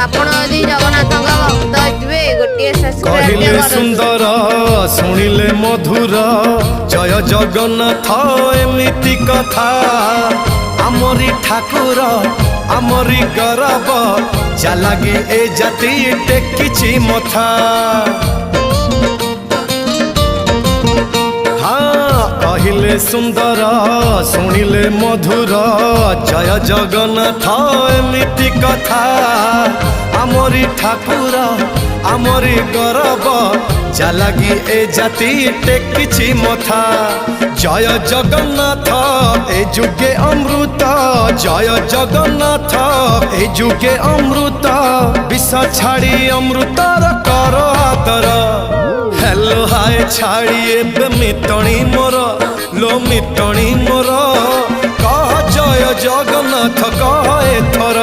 ଆପଣ ଯଦି ଜଗନ୍ନାଥଙ୍କ ଭକ୍ତ ହେଇଥିବେ ଗୋଟିଏ କହିଲେ ସବସ୍କ୍ରାଇବ ସୁନ୍ଦର ଶୁଣିଲେ ମଧୁର ଜୟ ଜଗନ୍ନାଥ ଏମିତି କଥା ଆମରି ଠାକୁର ଆମରି ଗରବ ଚାଲାଗି ଏ ଜାତି ଟେକିଛି ମଥା। କହିଲେ ସୁନ୍ଦର ଶୁଣିଲେ ମଧୁର ଜୟ ଜଗନ୍ନାଥ ଏମିତି କଥା ଆମରି ଠାକୁର ଆମରି ଗରବ ଚାଲାଗି ଏ ଜାତି ଟେକିଛି ମଥା। ଜୟ ଜଗନ୍ନାଥ ଏ ଯୁଗେ ଅମୃତ ଜୟ ଜଗନ୍ନାଥ ଏ ଯୁଗେ ଅମୃତ ବିଷ ଛାଡ଼ି ଅମୃତର କର ଆଦର। हेलो हाय छाड़ी एबे मितणी मोर लो मितणी मोर कह जय जगन्नाथ कह एथर